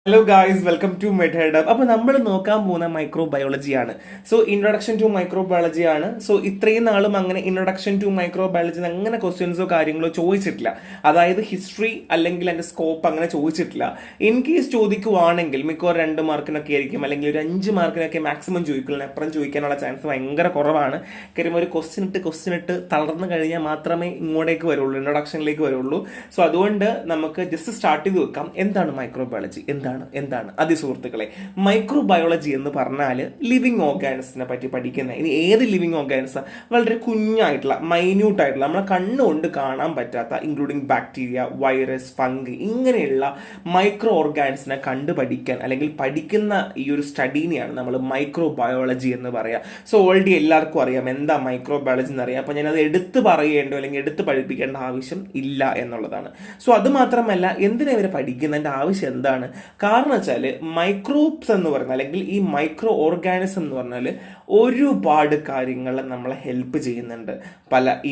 Hello guys, welcome to Medhead. അപ്പോൾ നമ്മൾ നോക്കാൻ പോകുന്ന മൈക്രോബയോളജിയാണ്. സോ ഇൻട്രൊഡക്ഷൻ ടു മൈക്രോബയോളജി ആണ്. സോ ഇത്രയും നാളും അങ്ങനെ ഇൻട്രൊഡക്ഷൻ ടു മൈക്രോബയോളജി അങ്ങനെ ക്വസ്റ്റ്യൻസോ കാര്യങ്ങളോ ചോദിച്ചിട്ടില്ല. അതായത് ഹിസ്റ്ററി അല്ലെങ്കിൽ അതിന്റെ സ്കോപ്പ് അങ്ങനെ ചോദിച്ചിട്ടില്ല. ഇൻ കേസ് ചോദിക്കുവാണെങ്കിൽ മിക്കവാറും 2 മാർക്കിനൊക്കെ ആയിരിക്കും, അല്ലെങ്കിൽ ഒരു 5 മാർക്കിനൊക്കെ മാക്സിമം ചോദിക്കുള്ളൂ. അപ്പുറം ചോദിക്കാനുള്ള ചാൻസ് ഭയങ്കര കുറവാണ്. കാര്യം ഒരു ക്വസ്റ്റ്യൻ ഇട്ട് തളർന്നു കഴിഞ്ഞാൽ മാത്രമേ ഇങ്ങോട്ടേക്ക് വരുള്ളൂ, ഇൻട്രൊഡക്ഷനിലേക്ക് വരുള്ളൂ. സോ അതുകൊണ്ട് നമുക്ക് ജസ്റ്റ് സ്റ്റാർട്ട് ചെയ്ത് വെക്കാം. എന്താണ് മൈക്രോബയോളജി, എന്താണ് സുഹൃത്തുക്കളെ? മൈക്രോബയോളജി എന്ന് പറഞ്ഞാൽ ലിവിങ് ഓർഗാനിസത്തിനെ പറ്റി പഠിക്കുന്ന. ഇനി ഏത് ലിവിങ് ഓർഗാനിസം? വളരെ കുഞ്ഞായിട്ടുള്ള, മൈന്യൂട്ട് ആയിട്ടുള്ള, നമ്മളെ കണ്ണുകൊണ്ട് കാണാൻ പറ്റാത്ത, ഇൻക്ലൂഡിങ് ബാക്ടീരിയ, വൈറസ്, ഫംഗി, ഇങ്ങനെയുള്ള മൈക്രോ ഓർഗാനിസിനെ കണ്ടുപഠിക്കാൻ അല്ലെങ്കിൽ പഠിക്കുന്ന ഈ ഒരു സ്റ്റഡീനെയാണ് നമ്മൾ മൈക്രോബയോളജി എന്ന് പറയുക. സോ ഓൾറെഡി എല്ലാവർക്കും അറിയാം എന്താ മൈക്രോബയോളജി എന്നറിയാം. അപ്പോൾ ഞാനത് എടുത്ത് പറയേണ്ടോ അല്ലെങ്കിൽ എടുത്ത് പഠിപ്പിക്കേണ്ട ആവശ്യം ഇല്ല എന്നുള്ളതാണ്. സോ അത് മാത്രമല്ല, എന്തിനാ ഇവരെ പഠിക്കുന്നതിൻ്റെ ആവശ്യം എന്താണ്? കാരണം വെച്ചാൽ മൈക്രോബ്സ് എന്ന് പറഞ്ഞാൽ, അല്ലെങ്കിൽ ഈ മൈക്രോ ഓർഗാനിസം എന്ന് പറഞ്ഞാൽ ഒരുപാട് കാര്യങ്ങൾ നമ്മളെ ഹെൽപ്പ് ചെയ്യുന്നുണ്ട്.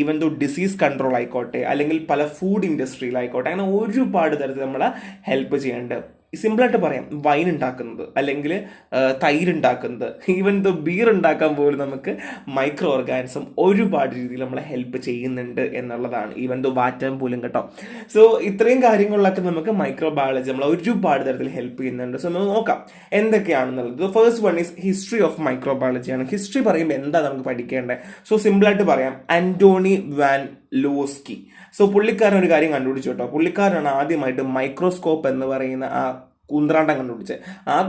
ഈവൻ ദോ ഡിസീസ് കൺട്രോൾ ആയിക്കോട്ടെ, അല്ലെങ്കിൽ പല ഫുഡ് ഇൻഡസ്ട്രിയിലായിക്കോട്ടെ, അങ്ങനെ ഒരുപാട് തരത്തിൽ നമ്മളെ ഹെൽപ്പ് ചെയ്യുന്നുണ്ട്. സിമ്പിളായിട്ട് പറയാം, വൈൻ ഉണ്ടാക്കുന്നത് അല്ലെങ്കിൽ തൈര് ഉണ്ടാക്കുന്നത്, ഈവൻ ദ ബീർ ഉണ്ടാക്കാൻ പോലും നമുക്ക് മൈക്രോ ഓർഗാനിസം ഒരുപാട് രീതിയിൽ നമ്മളെ ഹെൽപ്പ് ചെയ്യുന്നുണ്ട് എന്നുള്ളതാണ്. ഈവൻ ദ വാറ്റാൻ പോലും കേട്ടോ. സോ ഇത്രയും കാര്യങ്ങളിലൊക്കെ നമുക്ക് മൈക്രോബയോളജി നമ്മളെ ഒരുപാട് തരത്തിൽ ഹെൽപ്പ് ചെയ്യുന്നുണ്ട്. സോ നമുക്ക് നോക്കാം എന്തൊക്കെയാണെന്നുള്ളത്. First one is history of മൈക്രോബയോളജിയാണ്. ഹിസ്റ്ററി പറയുമ്പോൾ എന്താ നമുക്ക് പഠിക്കേണ്ടത്? സോ സിമ്പിളായിട്ട് പറയാം, ആന്റോണി വാൻ ലോസ്കി. സോ പുള്ളിക്കാരൻ ഒരു കാര്യം കണ്ടുപിടിച്ചു കേട്ടോ. പുള്ളിക്കാരനാണ് ആദ്യമായിട്ട് മൈക്രോസ്കോപ്പ് എന്ന് പറയുന്ന കുന്ത്രാണ്ടം കണ്ടുപിടിച്ചത്.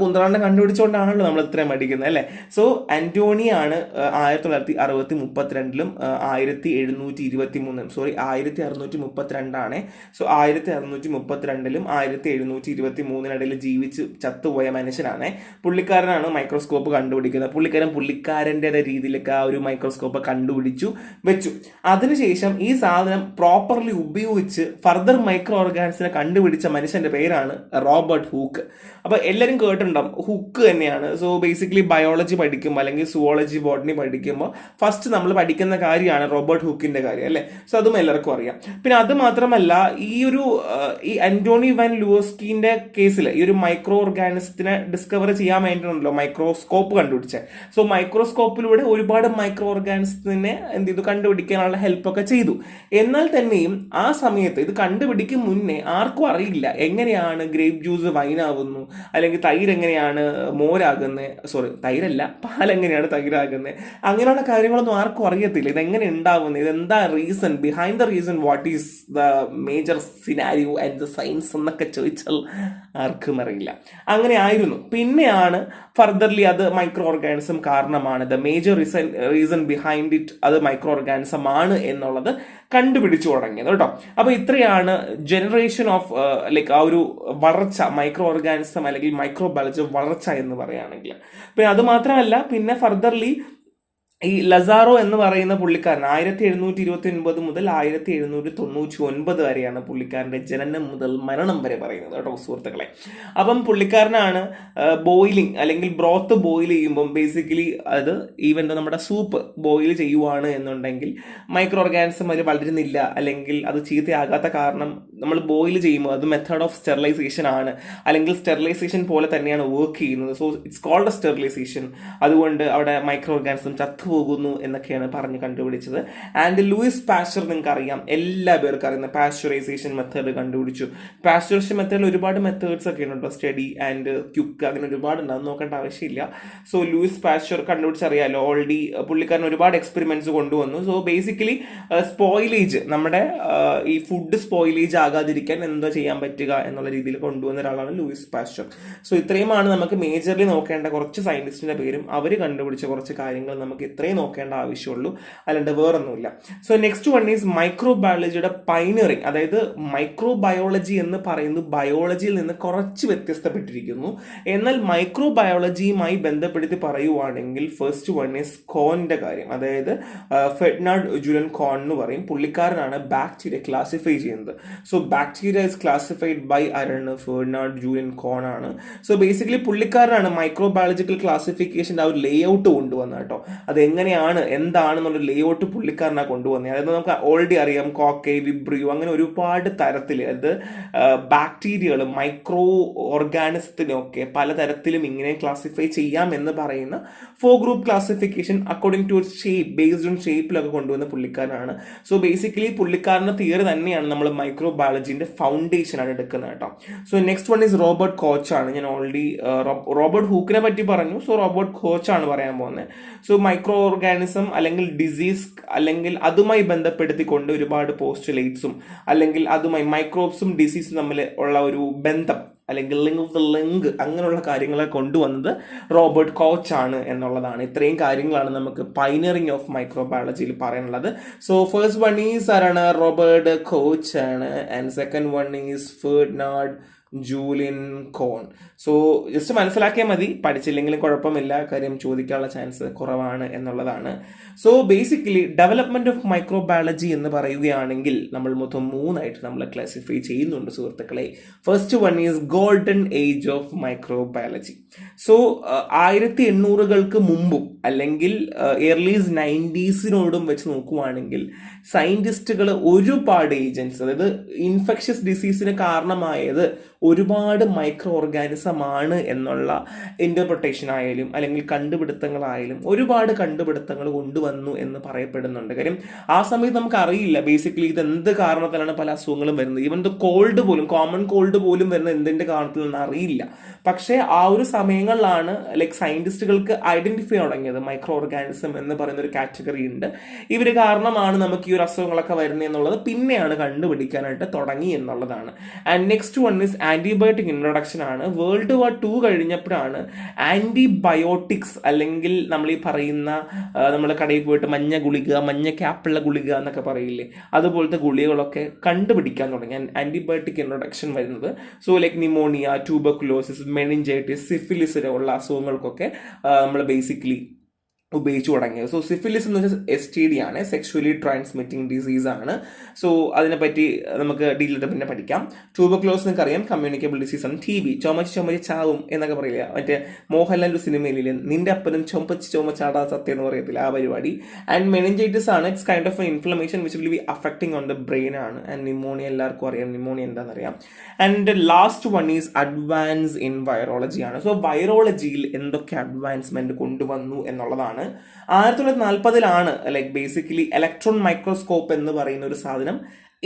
കുന്ത്രാണ്ടം കണ്ടുപിടിച്ചുകൊണ്ടാണല്ലോ നമ്മൾ ഇത്രയും പഠിക്കുന്നത്, അല്ലേ? സോ ആന്റോണിയാണ് 1932 1632 സോ 1632 1723 ജീവിച്ച് ചത്തുപോയ മനുഷ്യനാണ്. പുള്ളിക്കാരനാണ് മൈക്രോസ്കോപ്പ് കണ്ടുപിടിക്കുന്നത്. പുള്ളിക്കാരൻ്റെ രീതിയിലൊക്കെ ആ ഒരു മൈക്രോസ്കോപ്പ് കണ്ടുപിടിച്ചു വെച്ചു. അതിനുശേഷം ഈ സാധനം പ്രോപ്പർലി ഉപയോഗിച്ച് ഫർദർ മൈക്രോ ഓർഗാനിസിനെ കണ്ടുപിടിച്ച മനുഷ്യന്റെ പേരാണ് റോബർട്ട് ഹൂക്ക്. അപ്പൊ എല്ലാവരും കേട്ടിട്ടുണ്ടാവും, ഹുക്ക് തന്നെയാണ്. സോ ബേസിക്കലി ബയോളജി പഠിക്കുമ്പോൾ അല്ലെങ്കിൽ സുവോളജി, ബോട്ടണി പഠിക്കുമ്പോൾ ഫസ്റ്റ് നമ്മൾ പഠിക്കുന്ന കാര്യമാണ് റോബർട്ട് ഹൂക്കിന്റെ കാര്യം, അല്ലെ? സോ അതും എല്ലാവർക്കും അറിയാം. പിന്നെ അത് മാത്രമല്ല, ഈ ആന്റോണി വാൻ ലൂസ്കിന്റെ കേസിൽ ഈ ഒരു മൈക്രോ ഓർഗാനിസത്തിനെ ഡിസ്കവർ ചെയ്യാൻ വേണ്ടിയിട്ടുണ്ടല്ലോ മൈക്രോസ്കോപ്പ് കണ്ടുപിടിച്ചത്. സോ മൈക്രോസ്കോപ്പിലൂടെ ഒരുപാട് മൈക്രോ ഓർഗാനിസത്തിനെ കണ്ടുപിടിക്കാനുള്ള ഹെൽപ്പൊക്കെ ചെയ്തു. എന്നാൽ തന്നെയും ആ സമയത്ത് ഇത് കണ്ടുപിടിക്കും മുന്നേ ആർക്കും അറിയില്ല എങ്ങനെയാണ് ഗ്രേപ്പ് ജ്യൂസ് വൈനാവുന്നു, അല്ലെങ്കിൽ തൈര് എങ്ങനെയാണ് മോരാകുന്നത്, തൈരല്ല, പാലെങ്ങനെയാണ് തൈരാകുന്നത്, അങ്ങനെയുള്ള കാര്യങ്ങളൊന്നും ആർക്കും അറിയത്തില്ല. ഇതെങ്ങനെ ഉണ്ടാവുന്നത്, ഇതെന്താ reason, behind the reason, what is the major scenario and the science എന്നൊക്കെ ചോദിച്ചാൽ ആർക്കും അറിയില്ല. അങ്ങനെ ആയിരുന്നു. പിന്നെയാണ് ഫർദർലി അത് മൈക്രോ ഓർഗാനിസം കാരണമാണ്, the major reason behind it അത് മൈക്രോ ഓർഗാനിസം ആണ് എന്നുള്ളത് കണ്ടുപിടിച്ചു തുടങ്ങിയത് കേട്ടോ. അപ്പൊ ഇത്രയാണ് ജനറേഷൻ ഓഫ് ലൈക്ക് ആ ഒരു വളർച്ച, മൈക്രോ ഓർഗാനിസം അല്ലെങ്കിൽ മൈക്രോബയോളജി വളർച്ച എന്ന് പറയുകയാണെങ്കിൽ. പിന്നെ അത് മാത്രമല്ല, പിന്നെ ഫർദർലി ഈ ലസാറോ എന്ന് പറയുന്ന പുള്ളിക്കാരൻ 1729 മുതൽ 1799 വരെയാണ് പുള്ളിക്കാരന്റെ ജനനം മുതൽ മരണം വരെ പറയുന്നത് കേട്ടോ സുഹൃത്തുക്കളെ. അപ്പം പുള്ളിക്കാരനാണ് ബോയിലിംഗ് അല്ലെങ്കിൽ ബ്രോത്ത് ബോയിൽ ചെയ്യുമ്പം ബേസിക്കലി അത് ഈവൻ നമ്മുടെ സൂപ്പ് ബോയിൽ ചെയ്യുവാണ് എന്നുണ്ടെങ്കിൽ മൈക്രോ ഓർഗാനിസം അതിൽ വളരുന്നില്ല, അല്ലെങ്കിൽ അത് ചീത്തയാകാത്ത കാരണം നമ്മൾ ബോയിൽ ചെയ്യുമ്പോൾ അത് മെത്തേഡ് ഓഫ് സ്റ്റെറിലൈസേഷൻ ആണ്, അല്ലെങ്കിൽ സ്റ്റെറിലൈസേഷൻ പോലെ തന്നെയാണ് വർക്ക് ചെയ്യുന്നത്. So it's called a sterilization. അതുകൊണ്ട് അവിടെ മൈക്രോ ഓർഗാനിസം പോകുന്നു എന്നൊക്കെയാണ് പറഞ്ഞ് കണ്ടുപിടിച്ചത്. ആൻഡ് ലൂയിസ് പാസ്ചർ, നിങ്ങൾക്ക് അറിയാം, എല്ലാ പേർക്കും അറിയുന്ന പാസ്ചറൈസേഷൻ മെത്തേഡ് കണ്ടുപിടിച്ചു. പാസ്ചറൈസേഷൻ മെത്തേഡിൽ ഒരുപാട് മെത്തേഡ്സ് ഒക്കെ ഉണ്ട്, സ്റ്റഡി ആൻഡ് ക്യുക്ക്, അങ്ങനെ ഒരുപാട് ഉണ്ട്, അത് നോക്കേണ്ട ആവശ്യമില്ല. സോ ലൂയിസ് പാസ്ചർ കണ്ടുപിടിച്ചറിയാലോ ഓൾറെഡി. പുള്ളിക്കാരൻ ഒരുപാട് എക്സ്പെരിമെന്റ്സ് കൊണ്ടുവന്നു. സോ ബേസിക്കലി സ്പോയിലേജ്, നമ്മുടെ ഈ ഫുഡ് സ്പോയിലേജ് ആകാതിരിക്കാൻ എന്താ ചെയ്യാൻ പറ്റുക എന്നുള്ള രീതിയിൽ കൊണ്ടുവന്ന ഒരാളാണ് ലൂയിസ് പാസ്ചർ. സോ ഇത്രയുമാണ് നമുക്ക് മേജർലി നോക്കേണ്ട കുറച്ച് സയന്റിസ്റ്റിന്റെ പേരും അവർ കണ്ടുപിടിച്ച കുറച്ച് കാര്യങ്ങൾ നമുക്ക് ഇത്രയും നോക്കേണ്ട ആവശ്യമുള്ളൂ, അല്ലാണ്ട് വേറൊന്നുമില്ല. സോ നെക്സ്റ്റ് വൺ ഈസ് മൈക്രോബയോളജിയുടെ പൈനിയറിങ്. അതായത് മൈക്രോബയോളജി എന്ന് പറയുന്നത് ബയോളജിയിൽ നിന്ന് കുറച്ച് വ്യത്യസ്തപ്പെട്ടിരിക്കുന്നു. എന്നാൽ മൈക്രോബയോളജിയുമായി ബന്ധപ്പെടുത്തി പറയുവാണെങ്കിൽ ഫസ്റ്റ് വൺ ഈസ് കോണിന്റെ കാര്യം. അതായത് ഫെർഡിനാൻഡ് ജൂലിയൻ കോൺ എന്ന് പറയും. പുള്ളിക്കാരനാണ് ബാക്ടീരിയ ക്ലാസിഫൈ ചെയ്യുന്നത്. So bacteria is classified by Ferdinand Julian Cohn ആണ്. സോ ബേസിക്കലി പുള്ളിക്കാരനാണ് മൈക്രോബയോളജിക്കൽ ക്ലാസിഫിക്കേഷൻ്റെ ആ ഒരു ലേ ഔട്ട് കൊണ്ടുവന്നത് കേട്ടോ. അത് അതെങ്ങനെയാണ് എന്താണെന്നുള്ള ലേഔട്ട് പുള്ളിക്കാരനാണ് കൊണ്ടുവന്നത്. അതായത് നമുക്ക് ഓൾറെഡി അറിയാം കോക്കൈ, വിബ്രിയോ, അങ്ങനെ ഒരുപാട് തരത്തിൽ, അതായത് ബാക്ടീരിയകൾ, മൈക്രോ ഓർഗാനിസത്തിനൊക്കെ പലതരത്തിലും ഇങ്ങനെ ക്ലാസിഫൈ ചെയ്യാം എന്ന് പറയുന്ന 4 group classification according to shape, based on ഷേപ്പിലൊക്കെ കൊണ്ടുവന്ന പുള്ളിക്കാരനാണ്. സോ ബേസിക്കലി പുള്ളിക്കാരൻ്റെ തിയറി തന്നെയാണ് നമ്മൾ മൈക്രോ ബയോളജിന്റെ ഫൗണ്ടേഷൻ ആണ് എടുക്കുന്നത് കേട്ടോ. So next one is Robert Koch ആണ്. ഞാൻ ഓൾറെഡി റോബർട്ട് ഹൂക്കിനെ പറ്റി പറഞ്ഞു. സോ റോബർട്ട് കോച്ച് ആണ് പറയാൻ പോകുന്നത്. സോ മൈക്രോ ഓർഗാനിസം അല്ലെങ്കിൽ ഡിസീസ് അല്ലെങ്കിൽ അതുമായി ബന്ധപ്പെടുത്തിക്കൊണ്ട് ഒരുപാട് പോസ്റ്റുലേറ്റ്സും അല്ലെങ്കിൽ അതുമായി മൈക്രോബ്സും ഡിസീസും തമ്മിൽ ഉള്ള ഒരു ബന്ധം അല്ലെങ്കിൽ ലിങ്ക് ഓഫ് ദ ലിങ്ക്, അങ്ങനെയുള്ള കാര്യങ്ങളെ കൊണ്ടുവന്നത് റോബർട്ട് കോച്ച് ആണ് എന്നുള്ളതാണ്. ഇത്രയും കാര്യങ്ങളാണ് നമുക്ക് പൈനറിങ് ഓഫ് മൈക്രോബയോളജിയിൽ പറയാനുള്ളത്. സോ ഫസ്റ്റ് വൺ ഈസ് ആരാണ്? റോബർട്ട് കോച്ച് ആണ്. And second one is Ferdinand Julian Cohn. So just മനസ്സിലാക്കിയാൽ മതി, പഠിച്ചില്ലെങ്കിലും കുഴപ്പമില്ല, കാര്യം ചോദിക്കാനുള്ള ചാൻസ് കുറവാണ് എന്നുള്ളതാണ്. So basically development of microbiology എന്ന് പറയുകയാണെങ്കിൽ നമ്മൾ മൊത്തം 3 നമ്മൾ ക്ലാസിഫൈ ചെയ്യുന്നുണ്ട് സുഹൃത്തുക്കളെ. First one is golden age of microbiology. So 1800-കൾക്ക് മുമ്പും അല്ലെങ്കിൽ എർലി 90s വെച്ച് നോക്കുവാണെങ്കിൽ സയന്റിസ്റ്റുകൾ ഒരുപാട് ഏജൻസ്, അതായത് ഇൻഫെക്ഷ്യസ് ഡിസീസിന് കാരണമായത് ഒരുപാട് മൈക്രോ ഓർഗാനിസം ആണ് എന്നുള്ള ഇന്റർപ്രിട്ടേഷൻ ആയാലും അല്ലെങ്കിൽ കണ്ടുപിടുത്തങ്ങളായാലും ഒരുപാട് കണ്ടുപിടുത്തങ്ങൾ കൊണ്ടുവന്നു എന്ന് പറയപ്പെടുന്നുണ്ട്. കാര്യം ആ സമയത്ത് നമുക്ക് അറിയില്ല ബേസിക്കലി ഇത് എന്ത് കാരണത്തിലാണ് പല അസുഖങ്ങളും വരുന്നത്. ഈവൻ കോൾഡ് പോലും, കോമൺ കോൾഡ് പോലും വരുന്നത് എന്തിന്റെ കാരണത്തിലെന്ന് അറിയില്ല. പക്ഷേ ആ ഒരു സമയങ്ങളിലാണ് ലൈക്ക് സയന്റിസ്റ്റുകൾക്ക് ഐഡന്റിഫൈ തുടങ്ങിയത് മൈക്രോ ഓർഗാനിസം എന്ന് പറയുന്ന ഒരു കാറ്റഗറി ഉണ്ട്, ഇവർ കാരണമാണ് നമുക്ക് ഈ ഒരു അസുഖങ്ങളൊക്കെ വരുന്നത് എന്നുള്ളത് പിന്നെയാണ് കണ്ടുപിടിക്കാനായിട്ട് തുടങ്ങി എന്നുള്ളതാണ്. And next one is antibiotic introduction ആണ്. വേൾഡ് വാർ 2 കഴിഞ്ഞപ്പോഴാണ് ആന്റിബയോട്ടിക്സ് അല്ലെങ്കിൽ നമ്മൾ ഈ പറയുന്ന നമ്മൾ കടയിൽ പോയിട്ട് മഞ്ഞ ഗുളിക, മഞ്ഞ ക്യാപ്പുള്ള ഗുളിക എന്നൊക്കെ പറയില്ലേ, അതുപോലത്തെ ഗുളികകളൊക്കെ കണ്ടുപിടിക്കാൻ തുടങ്ങി. ആന്റിബയോട്ടിക് ഇൻട്രൊഡക്ഷൻ വരുന്നത് so like pneumonia, tuberculosis, meningitis, syphilis ഉള്ള അസുഖങ്ങൾക്കൊക്കെ നമ്മൾ ബേസിക്കലി ഉപയോഗിച്ചു തുടങ്ങിയത്. സോ സിഫിലിസ് എന്ന് വെച്ചാൽ STD ആണ്, സെക്ഷുവലി ട്രാൻസ്മിറ്റിംഗ് ഡിസീസ് ആണ്. സോ അതിനെപ്പറ്റി നമുക്ക് ഡീറ്റെയിൽ പിന്നെ പഠിക്കാം. ട്യൂബർക്ലോസ് നിങ്ങൾക്ക് അറിയാം, കമ്മ്യൂണിക്കബിൾ ഡിസീസ് ആണ്. TB, ചുമച്ച് ചാവും എന്നൊക്കെ പറയില്ല, മറ്റേ മോഹൻലാൽ സിനിമയിലെ നിന്റെ അപ്പനും ചുമച്ചാടാ സത്യം എന്ന് പറയത്തില്ല, ആ പരിപാടി. ആൻഡ് മെനിഞ്ചൈറ്റിസ് ആണ്, it's kind of inflammation which will be affecting on the brain ആണ്. ആൻഡ് നിമോണിയ എല്ലാവർക്കും അറിയാം, നിമോണിയ എന്താണെന്നറിയാം. And last one is advance in virology ആണ്. സോ വൈറോളജിയിൽ എന്തൊക്കെ അഡ്വാൻസ്മെന്റ് കൊണ്ടുവന്നു എന്നുള്ളതാണ്. 1940-ലാണ് ലൈക്ക് ബേസിക്കലി ഇലക്ട്രോൺ മൈക്രോസ്കോപ്പ് എന്ന് പറയുന്ന ഒരു സാധനം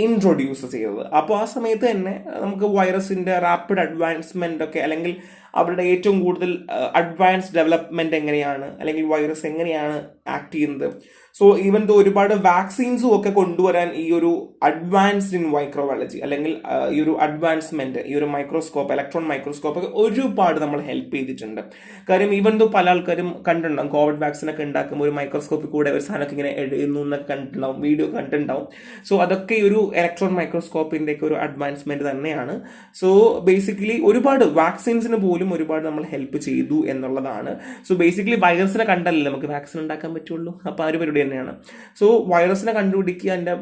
ഇൻട്രൊഡ്യൂസ് ചെയ്തത്. അപ്പോൾ ആ സമയത്ത് തന്നെ നമുക്ക് വൈറസിന്റെ റാപ്പിഡ് അഡ്വാൻസ്മെന്റ് ഒക്കെ അല്ലെങ്കിൽ അവരുടെ ഏറ്റവും കൂടുതൽ അഡ്വാൻസ് ഡെവലപ്മെന്റ് എങ്ങനെയാണ് അല്ലെങ്കിൽ വൈറസ് എങ്ങനെയാണ് ആക്ട് ചെയ്യുന്നത്. സോ ഈവൻ ദോ ഒരുപാട് വാക്സിൻസും ഒക്കെ കൊണ്ടുവരാൻ ഈ ഒരു അഡ്വാൻസ്ഡ് ഇൻ മൈക്രോബയോളജി അല്ലെങ്കിൽ ഈ ഒരു അഡ്വാൻസ്മെന്റ്, ഈ ഒരു മൈക്രോസ്കോപ്പ്, ഇലക്ട്രോൺ മൈക്രോസ്കോപ്പ് ഒക്കെ ഒരുപാട് നമ്മൾ ഹെൽപ്പ് ചെയ്തിട്ടുണ്ട്. കാര്യം ഈവൻ ദോ പല ആൾക്കാരും കണ്ടിട്ടുണ്ടാവും കോവിഡ് വാക്സിൻ ഒക്കെ ഉണ്ടാക്കുമ്പോൾ ഒരു മൈക്രോസ്കോപ്പിൽ കൂടെ ഒരു സാധനമൊക്കെ ഇങ്ങനെ എഴുതുന്നു എന്നൊക്കെ കണ്ടിട്ടുണ്ടാവും, വീഡിയോ കണ്ടിട്ടുണ്ടാവും. സോ അതൊക്കെ ഈ ഒരു ഇലക്ട്രോൺ മൈക്രോസ്കോപ്പിന്റെ ഒക്കെ ഒരു അഡ്വാൻസ്മെന്റ് തന്നെയാണ്. സോ ബേസിക്കലി ഒരുപാട് വാക്സിൻസിന് പോലും ഒരുപാട് നമ്മൾ ഹെൽപ്പ് ചെയ്തു എന്നുള്ളതാണ്. സോ ബേസിക്കലി വൈറസിനെ കണ്ടല്ലേ നമുക്ക് വാക്സിൻ ഉണ്ടാക്കാൻ പറ്റുള്ളൂ, അപ്പോൾ ആ ഒരു പരിപാടി തന്നെയാണ്. സോ വൈറസിനെ കണ്ടുപിടിക്കുക, അതിൻ്റെ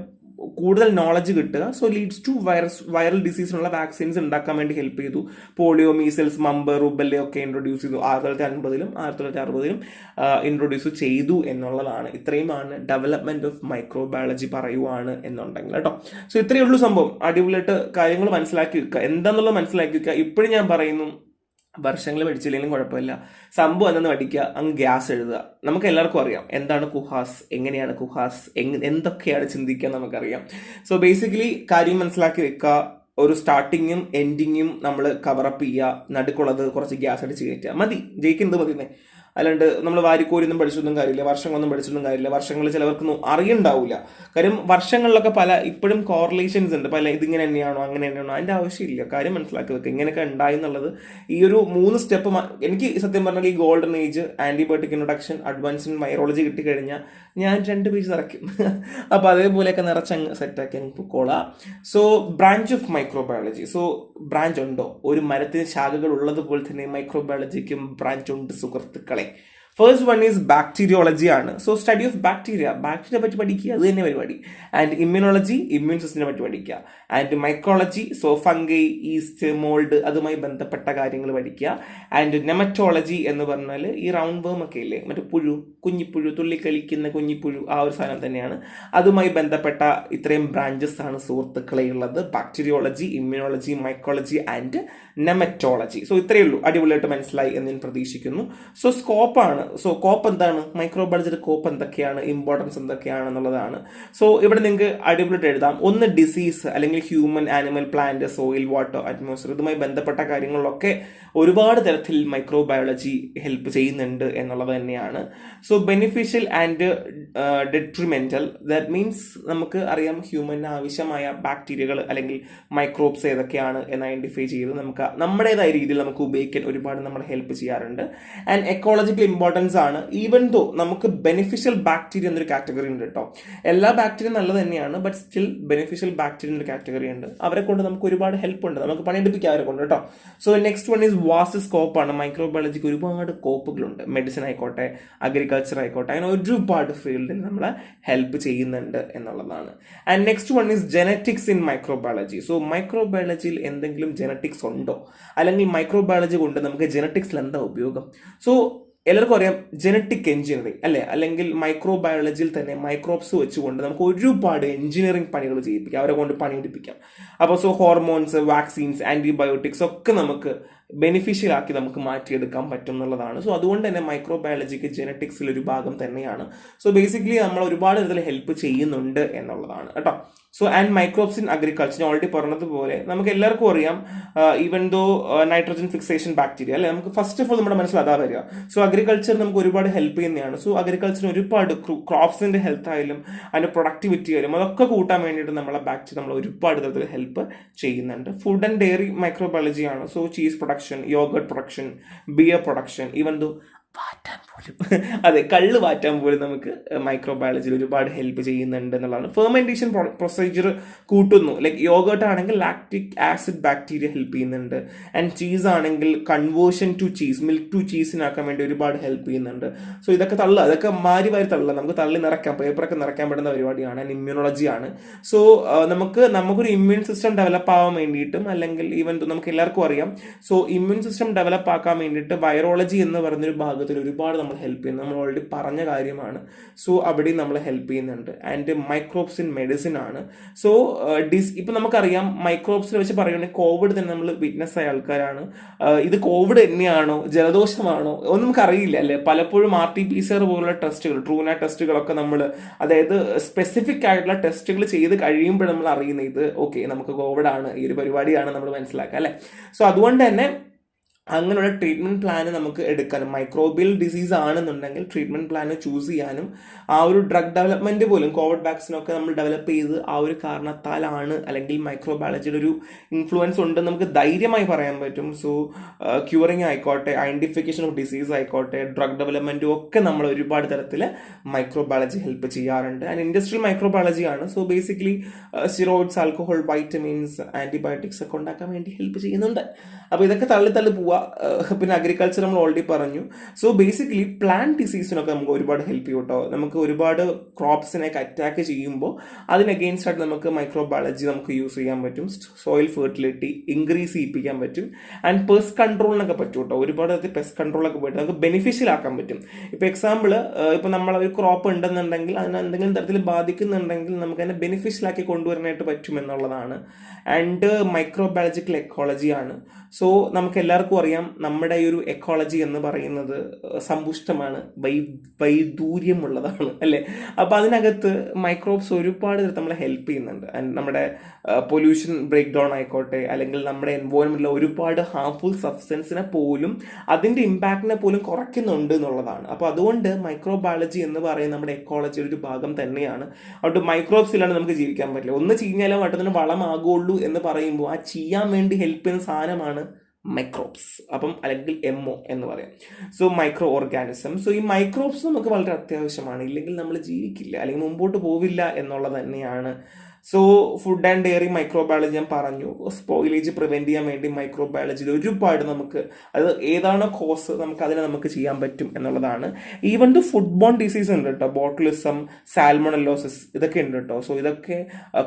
കൂടുതൽ നോളജ് കിട്ടുക, സോ ലീഡ്സ് ടു വൈറൽ ഡിസീസിനുള്ള വാക്സിൻസ് ഉണ്ടാക്കാൻ വേണ്ടി ഹെൽപ്പ് ചെയ്തു. പോളിയോ, മീസൽസ്, മമ്പർ, റുബെല്ല ഒക്കെ ഇൻട്രൊഡ്യൂസ് ചെയ്തു 1950-ലും 1960-ലും ഇൻട്രൊഡ്യൂസ് ചെയ്തു എന്നുള്ളതാണ്. ഇത്രയുമാണ് ഡെവലപ്മെന്റ് ഓഫ് മൈക്രോബയോളജി പറയുവാണ് എന്നുണ്ടെങ്കിൽ കേട്ടോ. സോ ഇത്രയേ ഉള്ളൂ സംഭവം. അടിപൊളിയായിട്ട് കാര്യങ്ങൾ മനസ്സിലാക്കി വെക്കുക, എന്താണെന്നുള്ളത് മനസ്സിലാക്കി വെക്കുക. ഇപ്പോഴും ഞാൻ പറയുന്നു, വർഷങ്ങൾ പഠിച്ചില്ലെങ്കിലും കുഴപ്പമില്ല, സംഭവം എന്തെന്ന് പഠിക്കുക, അങ്ങ് ഗ്യാസ് എഴുതുക. നമുക്ക് എല്ലാവർക്കും അറിയാം എന്താണ് കുഹാസ്, എങ്ങനെയാണ് കുഹാസ്, എന്തൊക്കെയാണ് ചിന്തിക്കുക നമുക്കറിയാം. സോ ബേസിക്കലി കാര്യം മനസ്സിലാക്കി വെക്കുക, ഒരു സ്റ്റാർട്ടിങ്ങും എൻഡിങ്ങും നമ്മൾ കവറപ്പ് ചെയ്യുക, നടുക്കുള്ളത് കുറച്ച് ഗ്യാസ് അടിച്ച് കയറ്റുക, മതി, ജയിക്കുന്നത് മതിന്നേ. അല്ലാണ്ട് നമ്മൾ വാരിക്കോരിയൊന്നും പഠിച്ചൊന്നും കാര്യമില്ല, വർഷങ്ങളൊന്നും പഠിച്ചിട്ടൊന്നും കാര്യമില്ല. വർഷങ്ങൾ ചിലവർക്കൊന്നും അറിയണ്ടാവില്ല. കാര്യം വർഷങ്ങളിലൊക്കെ പല ഇപ്പോഴും കോറിലേഷൻസ് ഉണ്ട്, പല ഇതിങ്ങനെ തന്നെയാണോ അങ്ങനെ തന്നെയാണോ, അതിൻ്റെ ആവശ്യമില്ല. കാര്യം മനസ്സിലാക്കി വെക്കുക ഇങ്ങനെയൊക്കെ ഉണ്ടായി എന്നുള്ളത്. ഈ ഒരു 3 സ്റ്റെപ്പ് എനിക്ക് സത്യം പറഞ്ഞാൽ ഈ golden age, antibiotic introduction, advance in virology കിട്ടിക്കഴിഞ്ഞാൽ ഞാൻ 2 പേജ് നിറയ്ക്കും. അപ്പോൾ അതേപോലെയൊക്കെ നിറച്ചങ്ങ് സെറ്റാക്കി അങ്ങ് പൊക്കോളാം. So branch of microbiology. So branch ഉണ്ടോ? ഒരു മരത്തിന് ശാഖകൾ ഉള്ളതുപോലെ തന്നെ മൈക്രോബയോളജിക്കും ബ്രാഞ്ച് ഉണ്ട് സുഹൃത്തുക്കളെ. ഫസ്റ്റ് വൺ ഈസ് ബാക്ടീരിയോളജി ആണ്. സോ സ്റ്റഡി ഓഫ് ബാക്ടീരിയ പറ്റി പഠിക്കുക, അത് തന്നെ പരിപാടി. ആൻഡ് ഇമ്മ്യൂണോളജി, ഇമ്മ്യൂൺ സിസ്റ്റത്തിനെ പറ്റി പഠിക്കുക. And mycology, so fungi, yeast, mould, അതുമായി ബന്ധപ്പെട്ട കാര്യങ്ങൾ പഠിക്കുക. ആൻഡ് നെമറ്റോളജി എന്ന് പറഞ്ഞാൽ ഈ റൗണ്ട് വേം ഒക്കെ ഇല്ലേ, മറ്റേ പുഴു, കുഞ്ഞിപ്പുഴു, തുള്ളിക്കളിക്കുന്ന കുഞ്ഞിപ്പുഴു, ആ ഒരു സാധനം തന്നെയാണ്. അതുമായി ബന്ധപ്പെട്ട ഇത്രയും ബ്രാഞ്ചസ് ആണ് സുഹൃത്തുക്കളെ ഉള്ളത്. Bacteriology, immunology, mycology and nematology. So ഇത്രയേ ഉള്ളൂ. അടിപൊളിയായിട്ട് മനസ്സിലായി എന്ന് ഞാൻ പ്രതീക്ഷിക്കുന്നു. സോ സ്കോപ്പാണ്. സോ കോപ്പ് എന്താണ്, മൈക്രോബയോളജിയുടെ കോപ്പ് എന്തൊക്കെയാണ്, ഇമ്പോർട്ടൻസ് എന്തൊക്കെയാണെന്നുള്ളതാണ്. സോ ഇവിടെ നിങ്ങൾക്ക് അടിപൊളിയായിട്ട് എഴുതാം. ഒന്ന് ഡിസീസ് അല്ലെങ്കിൽ human, animal, plant, soil, water, atmosphere, ഇതുമായി ബന്ധപ്പെട്ട കാര്യങ്ങളിലൊക്കെ ഒരുപാട് തരത്തിൽ മൈക്രോബയോളജി ഹെൽപ്പ് ചെയ്യുന്നുണ്ട് എന്നുള്ളത് തന്നെയാണ്. So beneficial and detrimental, that means നമുക്ക് അറിയാം ഹ്യൂമന് ആവശ്യമായ ബാക്ടീരിയകൾ അല്ലെങ്കിൽ മൈക്രോബ്സ് ഏതൊക്കെയാണ് എന്ന് ഐഡന്റിഫൈ ചെയ്ത് നമുക്ക് നമ്മുടേതായ രീതിയിൽ നമുക്ക് ഉപയോഗിക്കാൻ ഒരുപാട് നമ്മളെ ഹെൽപ്പ് ചെയ്യാറുണ്ട്. ആൻഡ് എക്കോളജിക്കൽ ഇമ്പോർട്ടൻസ് ആണ്. ഈവൻ ദോ നമുക്ക് ബെനിഫിഷ്യൽ ബാക്ടീരിയ എന്നൊരു കാറ്റഗറി ഉണ്ട് കേട്ടോ. എല്ലാ ബാക്ടീരിയ നല്ലത് തന്നെയാണ്, ബട്ട് സ്റ്റിൽ ബെനിഫിഷ്യൽ ബാക്ടീരിയ എന്നൊരു കാറ്റഗറി ഉണ്ട്. അവരെ കൊണ്ട് നമുക്ക് ഒരുപാട് ഹെൽപ്പ് ഉണ്ട്, നമുക്ക് പണിയെടുപ്പിക്കാൻ അവരെ കൊണ്ട് കേട്ടോ. So next one is vast scope ആണ്. മൈക്രോബയോളജിക്ക് ഒരുപാട് സ്കോപ്പുകളുണ്ട്. മെഡിസിൻ ആയിക്കോട്ടെ, അഗ്രികൾച്ചർ ആയിക്കോട്ടെ, അങ്ങനെ ഒരുപാട് ഫീൽഡിൽ നമ്മളെ ഹെൽപ്പ് ചെയ്യുന്നുണ്ട് എന്നുള്ളതാണ്. And next one is genetics in microbiology. So മൈക്രോബയോളജിയിൽ എന്തെങ്കിലും ജെനറ്റിക്സ് ഉണ്ടോ, അല്ലെങ്കിൽ മൈക്രോബയോളജി കൊണ്ട് നമുക്ക് ജെനറ്റിക്സിൽ എന്താ ഉപയോഗം? സോ എല്ലാവർക്കും അറിയാം ജെനറ്റിക് എഞ്ചിനീയറിംഗ് അല്ലേ, അല്ലെങ്കിൽ മൈക്രോബയോളജിയിൽ തന്നെ മൈക്രോബ്സ് വെച്ചുകൊണ്ട് നമുക്ക് ഒരുപാട് എഞ്ചിനീയറിംഗ് പണികൾ ചെയ്യിപ്പിക്കാം, അവരെ കൊണ്ട് പണിയെടുപ്പിക്കാം. അപ്പോൾ സോ ഹോർമോൺസ്, വാക്സിൻസ്, ആന്റിബയോട്ടിക്സ് ഒക്കെ നമുക്ക് ബെനിഫിഷ്യൽ ആക്കി നമുക്ക് മാറ്റിയെടുക്കാൻ പറ്റും എന്നുള്ളതാണ്. സോ അതുകൊണ്ട് തന്നെ മൈക്രോബയോളജിക്ക് ജെനറ്റിക്സിൽ ഒരു ഭാഗം തന്നെയാണ്. സോ ബേസിക്കലി നമ്മൾ ഒരുപാട് തരത്തിൽ ഹെൽപ്പ് ചെയ്യുന്നുണ്ട് എന്നുള്ളതാണ് കേട്ടോ. So and microbes in agriculture, ഞാൻ ഓൾറെഡി പറഞ്ഞതുപോലെ നമുക്ക് എല്ലാവർക്കും അറിയാം even though nitrogen fixation bacteria അല്ലെ, നമുക്ക് ഫസ്റ്റ് ഓഫ് ഓൾ നമ്മുടെ മനസ്സിൽ അതാ വരിക. സോ അഗ്രികൾച്ചർ നമുക്ക് ഒരുപാട് ഹെൽപ്പ് ചെയ്യുന്നതാണ്. സോ അഗ്രികൾച്ചറിന് ഒരുപാട് ക്രോപ്സിന്റെ ഹെൽത്ത് ആയാലും അതിന്റെ പ്രൊഡക്ടിവിറ്റി ആയാലും അതൊക്കെ കൂട്ടാൻ വേണ്ടിയിട്ട് നമ്മളെ ബാക്ടീരിയ നമ്മൾ ഒരുപാട് തരത്തിൽ ഹെൽപ്പ് ചെയ്യുന്നുണ്ട്. ഫുഡ് ആൻഡ് ഡയറി മൈക്രോബയോളജി ആണ്. So cheese production, yogurt production, beer production, even though വാറ്റാൻ പോലും അതെ കള്ള് വാറ്റാൻ പോലും നമുക്ക് മൈക്രോബയോളജിയിൽ ഒരുപാട് ഹെൽപ്പ് ചെയ്യുന്നുണ്ട് എന്നുള്ളതാണ്. ഫെർമെന്റേഷൻ പ്രൊസീജിയർ കൂട്ടുന്നു. ലൈക്ക് യോഗേർട്ട് ആണെങ്കിൽ ലാക്റ്റിക് ആസിഡ് ബാക്ടീരിയ ഹെൽപ്പ് ചെയ്യുന്നുണ്ട്. ആൻഡ് ചീസ് ആണെങ്കിൽ conversion to cheese, milk to ചീസിനാക്കാൻ വേണ്ടി ഒരുപാട് ഹെൽപ്പ് ചെയ്യുന്നുണ്ട്. സോ ഇതൊക്കെ അതൊക്കെ മാറി തള്ളുക, നമുക്ക് തള്ളി നിറയ്ക്കാം, പേപ്പറൊക്കെ നിറയ്ക്കാൻ പറ്റുന്ന പരിപാടിയാണ്. ആൻഡ് ഇമ്മ്യൂണോളജി ആണ്. സോ നമുക്കൊരു ഇമ്മ്യൂൺ സിസ്റ്റം ഡെവലപ്പ് ആവാൻ വേണ്ടിയിട്ടും, അല്ലെങ്കിൽ ഈവൻ നമുക്ക് എല്ലാവർക്കും അറിയാം, സോ ഇമ്മ്യൂൺ സിസ്റ്റം ഡെവലപ്പ് ആക്കാൻ വേണ്ടിയിട്ട് വൈറോളജി എന്ന് പറഞ്ഞൊരു ഭാഗത്തിൽ ഒരുപാട് നമ്മൾ ഹെൽപ്പ് ചെയ്യുന്നു. നമ്മൾ ഓൾറെഡി പറഞ്ഞ കാര്യമാണ്. സോ അവിടെയും നമ്മൾ ഹെൽപ്പ് ചെയ്യുന്നുണ്ട്. ആൻഡ് മൈക്രോബ്സ് ഇൻ മെഡിസിൻ ആണ്. സോ ഇപ്പം നമുക്കറിയാം മൈക്രോബ്സിനെ വെച്ച് പറയുകയാണെങ്കിൽ കോവിഡ് തന്നെ നമ്മൾ വിറ്റ്നസ് ആയ ആൾക്കാരാണ്. ഇത് കോവിഡ് തന്നെയാണോ ജലദോഷമാണോ ഒന്നും നമുക്കറിയില്ല അല്ലേ. പലപ്പോഴും RT-PCR പോലുള്ള ടെസ്റ്റുകൾ, ട്രൂനാറ്റ് ടെസ്റ്റുകളൊക്കെ നമ്മൾ, അതായത് സ്പെസിഫിക് ആയിട്ടുള്ള ടെസ്റ്റുകൾ ചെയ്ത് കഴിയുമ്പോൾ നമ്മൾ അറിയുന്നത് ഇത് ഓക്കെ നമുക്ക് കോവിഡ് ആണ്, ഈ ഒരു പരിപാടിയാണ് നമ്മൾ മനസ്സിലാക്കുക അല്ലേ. സോ അതുകൊണ്ട് തന്നെ അങ്ങനെയുള്ള ട്രീറ്റ്മെന്റ് പ്ലാൻ നമുക്ക് എടുക്കാനും, മൈക്രോബിയൽ ഡിസീസ് ആണെന്നുണ്ടെങ്കിൽ ട്രീറ്റ്മെന്റ് പ്ലാൻ ചൂസ് ചെയ്യാനും, ആ ഒരു ഡ്രഗ് ഡെവലപ്മെന്റ് പോലും കോവിഡ് വാക്സിനൊക്കെ നമ്മൾ ഡെവലപ്പ് ചെയ്ത് ആ ഒരു കാരണത്താലാണ്, അല്ലെങ്കിൽ മൈക്രോബയോളജിയുടെ ഒരു ഇൻഫ്ലുവൻസ് ഉണ്ടെന്ന് നമുക്ക് ധൈര്യമായി പറയാൻ പറ്റും. സോ ക്യൂറിങ് ആയിക്കോട്ടെ, ഐഡന്റിഫിക്കേഷൻ ഓഫ് ഡിസീസ് ആയിക്കോട്ടെ, ഡ്രഗ് ഡെവലപ്മെന്റും ഒക്കെ നമ്മൾ ഒരുപാട് തരത്തിൽ മൈക്രോബയോളജി ഹെൽപ്പ് ചെയ്യാറുണ്ട്. ആൻഡ് ഇൻഡസ്ട്രിയൽ മൈക്രോബയോളജി ആണ്. So basically steroids, alcohol, vitamins, antibiotics ഒക്കെ ഉണ്ടാക്കാൻ വേണ്ടി ഹെൽപ്പ് ചെയ്യുന്നുണ്ട്. അപ്പോൾ ഇതൊക്കെ തള്ളി പോവുക. പിന്നെ അഗ്രികൾച്ചർ നമ്മൾ ഓൾറെഡി പറഞ്ഞു. സോ ബേസിക്കലി പ്ലാന്റ് ഡിസീസിനൊക്കെ നമുക്ക് ഒരുപാട് ഹെൽപ്പ് ചെയ്യും കേട്ടോ. നമുക്ക് ഒരുപാട് ക്രോപ്സിനെയൊക്കെ അറ്റാക്ക് ചെയ്യുമ്പോൾ അതിന് അഗെയിൻസ്റ്റ് ആയിട്ട് നമുക്ക് മൈക്രോബയോളജി നമുക്ക് യൂസ് ചെയ്യാൻ പറ്റും. സോയിൽ ഫെർട്ടിലിറ്റി ഇൻക്രീസ് ചെയ്യിപ്പിക്കാൻ പറ്റും. ആൻഡ് പെസ്റ്റ് കൺട്രോളിനൊക്കെ പറ്റും കേട്ടോ. ഒരുപാട് തരത്തിൽ പെസ്റ്റ് കൺട്രോളൊക്കെ പോയിട്ട് നമുക്ക് ബെനിഫിഷ്യൽ ആക്കാൻ പറ്റും. ഇപ്പോൾ എക്സാമ്പിൾ, ഇപ്പോൾ നമ്മളൊരു ക്രോപ്പ് ഉണ്ടെന്നുണ്ടെങ്കിൽ അതിനെ എന്തെങ്കിലും തരത്തിൽ ബാധിക്കുന്നുണ്ടെങ്കിൽ നമുക്ക് അതിനെ ബെനിഫിഷ്യൽ ആക്കി കൊണ്ടുവരാനായിട്ട് പറ്റും എന്നുള്ളതാണ്. ആൻഡ് മൈക്രോബയോളജിക്കൽ എക്കോളജി ആണ്. സോ നമുക്ക് എല്ലാവർക്കും അറിയാം നമ്മുടെ ഈ ഒരു എക്കോളജി എന്ന് പറയുന്നത് സമ്പുഷ്ടമാണ്, വൈദൂര്യമുള്ളതാണ് അല്ലേ. അപ്പോൾ അതിനകത്ത് മൈക്രോബ്സ് ഒരുപാട് നമ്മളെ ഹെൽപ്പ് ചെയ്യുന്നുണ്ട്. ആൻഡ് നമ്മുടെ പൊല്യൂഷൻ ബ്രേക്ക് ഡൗൺ ആയിക്കോട്ടെ, അല്ലെങ്കിൽ നമ്മുടെ എൻവയോൺമെന്റിലെ ഒരുപാട് ഹാർംഫുൾ സബ്സ്റ്റൻസിനെ പോലും, അതിൻ്റെ ഇമ്പാക്റ്റിനെ പോലും കുറയ്ക്കുന്നുണ്ട് എന്നുള്ളതാണ്. അപ്പോൾ അതുകൊണ്ട് മൈക്രോബയോളജി എന്ന് പറയുന്നത് നമ്മുടെ എക്കോളജിയുടെ ഒരു ഭാഗം തന്നെയാണ്. അതുകൊണ്ട് മൈക്രോബ്സ് ഇല്ലാണ്ട് നമുക്ക് ജീവിക്കാൻ പറ്റില്ല. ഒന്ന് ചീഞ്ഞാലും മറ്റൊന്നിന് വളമാകുള്ളൂ എന്ന് പറയുമ്പോൾ ആ ചെയ്യാൻ വേണ്ടി ഹെൽപ്പ് ചെയ്യുന്ന സാധനമാണ് മൈക്രോബ്സ്, അപ്പം അല്ലെങ്കിൽ MO എന്ന് പറയാം. So micro organism. സോ ഈ മൈക്രോബ്സ് നമുക്ക് വളരെ അത്യാവശ്യമാണ്, ഇല്ലെങ്കിൽ നമ്മൾ ജീവിക്കില്ല അല്ലെങ്കിൽ മുമ്പോട്ട് പോവില്ല എന്നുള്ളത് തന്നെയാണ് so food and dairy microbiology ഞാൻ പറഞ്ഞു. സ്പോയിലേജ് പ്രിവെന്റ് ചെയ്യാൻ വേണ്ടി മൈക്രോബയോളജിയിൽ ഒരുപാട് നമുക്ക് അത് ഏതാണോ കോസ് നമുക്ക് ചെയ്യാൻ പറ്റും എന്നുള്ളതാണ്. Even the food borne disease ഉണ്ട് കേട്ടോ, ബോട്ടുലിസം, സാൽമണലോസിസ്, ഇതൊക്കെ ഉണ്ട് കേട്ടോ. സോ ഇതൊക്കെ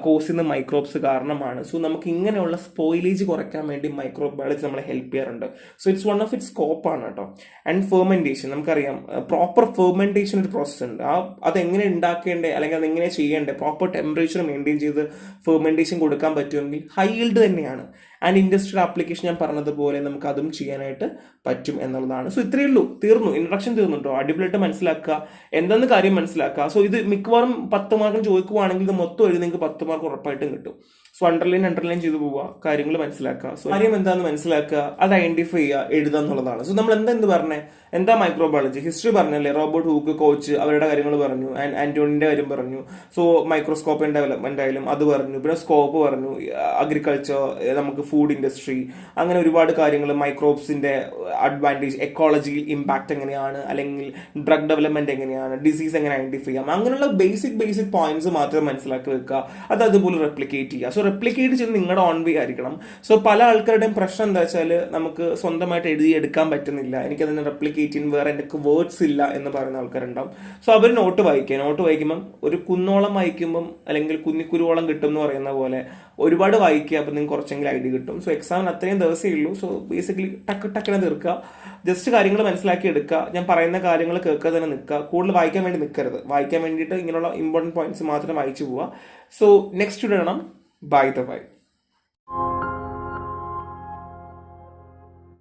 കോസ് ചെയ്യുന്ന മൈക്രോബ്സ് കാരണമാണ്. സോ നമുക്ക് ഇങ്ങനെയുള്ള സ്പോയിലേജ് കുറയ്ക്കാൻ വേണ്ടി മൈക്രോബയോളജി നമ്മളെ ഹെൽപ്പ് ചെയ്യാറുണ്ട്. So it's one of its സ്കോപ്പാണ് കേട്ടോ. ആൻഡ് ഫെർമെന്റേഷൻ നമുക്കറിയാം, പ്രോപ്പർ ഫെർമെന്റേഷൻ ഒരു പ്രോസസ് ഉണ്ട്. അതെങ്ങനെ ഉണ്ടാക്കേണ്ടത് അല്ലെങ്കിൽ അതെങ്ങനെ ചെയ്യേണ്ടത്, പ്രോപ്പർ ടെമ്പറേച്ചർ മെയിൻറ്റെയിൻ ചെയ്ത് ഫെർമെന്റേഷൻ കൊടുക്കാൻ പറ്റുമെങ്കിൽ ഹൈ ഈൽഡ് തന്നെയാണ്. ആൻഡ് ഇൻഡസ്ട്രിയൽ ആപ്ലിക്കേഷൻ ഞാൻ പറഞ്ഞതുപോലെ നമുക്ക് അതും ചെയ്യാനായിട്ട് പറ്റും എന്നുള്ളതാണ്. സോ ഇത്രയേ ഉള്ളൂ, തീർന്നു, ഇൻട്രഡക്ഷൻ തീർന്നു കേട്ടോ. അടിപൊളിയായിട്ട് മനസ്സിലാക്കുക, എന്തെന്ന് കാര്യം മനസ്സിലാക്കുക. സോ ഇത് മിക്കവാറും 10 മാർക്കും ചോദിക്കുവാണെങ്കിൽ ഇത് മൊത്തം എഴുതി നിങ്ങൾക്ക് 10 മാർക്ക് ഉറപ്പായിട്ടും കിട്ടും. സോ അണ്ടർലൈൻ ചെയ്ത് പോവുക, കാര്യങ്ങൾ മനസ്സിലാക്കുക. സോ കാര്യം എന്താണെന്ന് മനസ്സിലാക്കുക, അത് ഐഡന്റിഫൈ ചെയ്യുക, എഴുതുക എന്നുള്ളതാണ്. സോ നമ്മൾ എന്ത് പറഞ്ഞേ, എന്താ മൈക്രോബയോളജി, ഹിസ്റ്ററി പറഞ്ഞല്ലേ, റോബർട്ട് ഹൂക്ക്, കോച്ച്, അവരുടെ കാര്യങ്ങൾ പറഞ്ഞു, ആന്റോണിന്റെ കാര്യം പറഞ്ഞു. സോ മൈക്രോസ്കോപ്പ് ഡെവലപ്മെന്റ് ആയാലും അത് പറഞ്ഞു, പിന്നെ സ്കോപ്പ് പറഞ്ഞു, അഗ്രികൾച്ചർ, നമുക്ക് ഫുഡ് ഇൻഡസ്ട്രി, അങ്ങനെ ഒരുപാട് കാര്യങ്ങൾ, മൈക്രോബ്സിന്റെ അഡ്വാൻറ്റേജ്, എക്കോളജിയിൽ ഇമ്പാക്ട് എങ്ങനെയാണ്, അല്ലെങ്കിൽ ഡ്രഗ് ഡെവലപ്മെന്റ് എങ്ങനെയാണ്, ഡിസീസ് എങ്ങനെ ഐഡന്റിഫൈ ചെയ്യാം, അങ്ങനെയുള്ള ബേസിക് പോയിന്റ്സ് മാത്രം മനസ്സിലാക്കി വെക്കുക. അത് അതുപോലെ റെപ്ലിക്കേറ്റ് ചെയ്യുക. സോ റെപ്ലിക്കേറ്റ് ചെയ്ത് നിങ്ങളുടെ ഓൺ വേ ആയിരിക്കണം. സോ പല ആൾക്കാരുടെയും പ്രശ്നം എന്താ വെച്ചാൽ നമുക്ക് സ്വന്തമായിട്ട് എഴുതിയെടുക്കാൻ പറ്റുന്നില്ല, എനിക്കതിനെ റെപ്ലിക്കേറ്റ് ചെയ്യാൻ വേറെ എനിക്ക് വേർഡ്സ് ഇല്ല എന്ന് പറയുന്ന ആൾക്കാരുണ്ടാവും. സോ അവർ നോട്ട് വായിക്കുമ്പം ഒരു കുന്നോളം വായിക്കുമ്പം അല്ലെങ്കിൽ കുന്നിക്കുരുവോളം കിട്ടും എന്ന് പറയുന്ന പോലെ ഒരുപാട് വായിക്കുക. അപ്പം നിങ്ങൾക്ക് കുറച്ചെങ്കിലും ഐഡിയ കിട്ടും. സോ എക്സാമിന് അത്രയും ദിവസമേ ഉള്ളൂ. സോ ബേസിക്കലി ടക്കിനെ തീർക്കുക, ജസ്റ്റ് കാര്യങ്ങൾ മനസ്സിലാക്കി എടുക്കുക, ഞാൻ പറയുന്ന കാര്യങ്ങൾ കേൾക്കുക തന്നെ നിൽക്കുക, കൂടുതൽ വായിക്കാൻ വേണ്ടി നിൽക്കരുത്. വായിക്കാൻ വേണ്ടിയിട്ട് ഇങ്ങനെയുള്ള ഇമ്പോർട്ടൻറ്റ് പോയിന്റ്സ് മാത്രം വായിച്ചു പോവുക. സോ നെക്സ്റ്റ് ഇടണം. By the way.